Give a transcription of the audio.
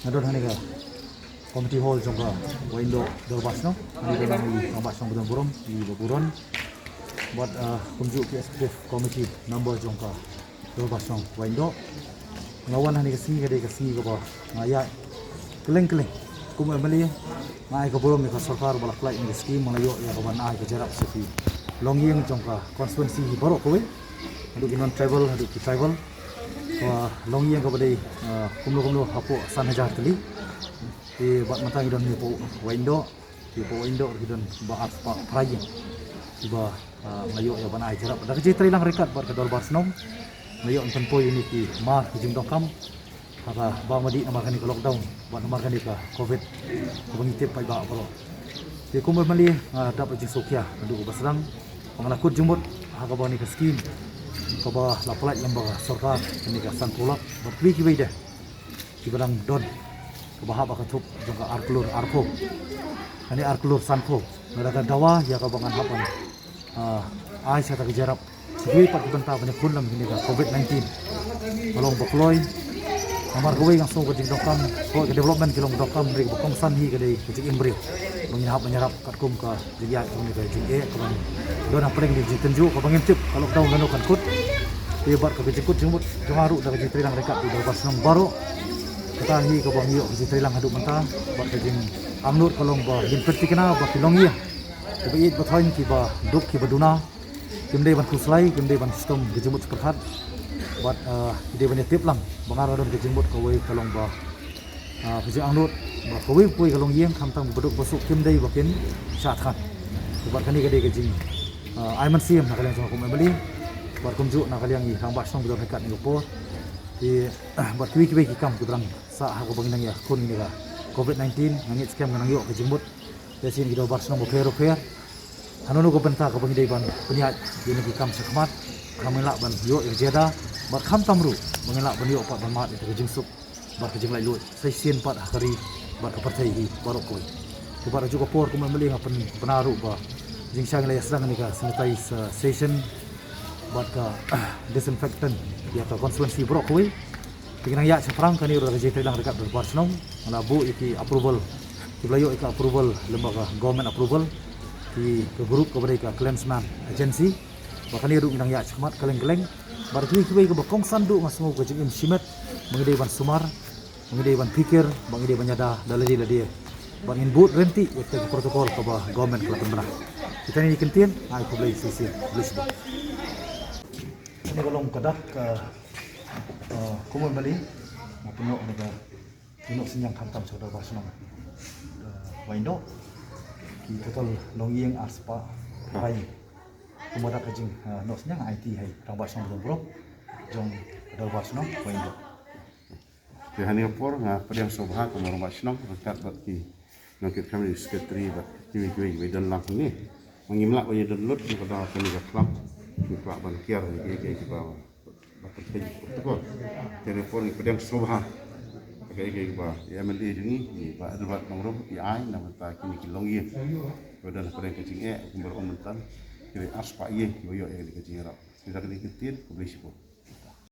ngadon hani ka community hall jongka window dorbasno ni dalam ni ambasong budang burom di buron buat kunjuk ke executive committee number jongka dorbasno window ngawan hani kasi ko ba ngaya keleng kum emali ngai ko burom ka sarkar balak lai ni scheme malayo ya ko ban ai ka jarap sepi longyeng jongka constituency baro ko we hadu non tribal hadu tribal longyeng ko badai kumlo hapo san hajar tali di buat mata gidon ni po window gidon ba apa prayen tiba ngayo ya ban ai jarap da kecil lang rekat buat kedor barsnom ngayo tempo unity mar hijung dokam kata ba madi namarkan ni lockdown buat namarkan ni ka covid bangitip pai ba bro di kumul mali dapat jisukia adu basrang pangalakut jumut haga ba ni ka scheme ko ba laplat lembaga sarkar ni ka san pulak berkwi ki dah di barang don ko ba haba ka thup jongka arklur arko ani arklur sanko nadakan dawa ya ka bangan hapan ai sa ta jarap sigi pat benta banyak kulam ni ka covid-19 malong bakloy amar kowe yang so gajing dokam ko development kilong dokam ri bokong san hi kadai kecik imbri menghap menyerap katkum ka jiya ni ka jinge ko don apring di tenju ko bangin tip kalau tahu ngano kan kut tibat ka kecik kut jumut jongaru da kecik trilang rekat di bas nang baro kita hi ko bang yo kecik trilang hadu menta bat kecing amnur kolong ba din pertikena ba kilong ya tapi it bathoin ki ba duk ki baduna kimdei ban kuslai kimdei ban sistem gejumut seperhat buat dia banyak tip lang bangar don ke jembut kawai kalong ba kejing angnut ba kawai pui kalong yeng kamtang beduk besuk kim dai bakin syathan buat kani gede kejing aiman sim nak kalian sama kumai beli buat kumjuk nak kalian ni rang basong beduk dekat ni gopo di buat kiwi kikam kudrang sa aku banginang ya kun ni lah covid-19 ngit scam nang yo ke jembut desin gido basong bo fair hanunu ko benta ko bangidai ban peniat ini kikam sekmat kami lak ban yo jeda bar kham tamru mengelak bani opat ban mat itu jingsuk bar kejing lai lut sai sien pat hari bar ka partai hi barok koi tu bar juga por kuma meli ngapen penaru ba jingsang lai sedang ni ka sanitize station bar ka disinfectant ya ka constituency barok koi pinang ya seprang kan iro rejek telang dekat bar senong ala bu iki approval tiblayo iki approval lembaga government approval di ke grup ke mereka clansman agency bahkan dia duk ya cemat keleng-keleng bar kiwi ke bakong sandu ngasmu ke jing simet mengidai ban sumar mengidai ban pikir mengidai ban nyada daladi dia ban inbut renti itu protokol ke bah government Kelantan Benah kita ni kentin ai ko boleh sisi boleh ini kolong kadak kumun bali mau penuh negara penuh senyang hantam saudara basnam waindo ki total longyeng aspa pai kumada kajing nosnya IT hai rambas nang bro jong dalbas nang waindo ke hani por nga padiang sobha ko rambas nang dekat bat ki nakit kami secretary bat kiwi dan lang ni mengimlak ko dan lut ko da ko ni klam ki pak ban kiar ki ba bat ki to telepon ni padiang sobha ke ba ya meli ni ba bat nang ai na ta ki longi ko dan padiang kajing ko mentan kiri aspa ye yo ya di kecil rap kita ketin publish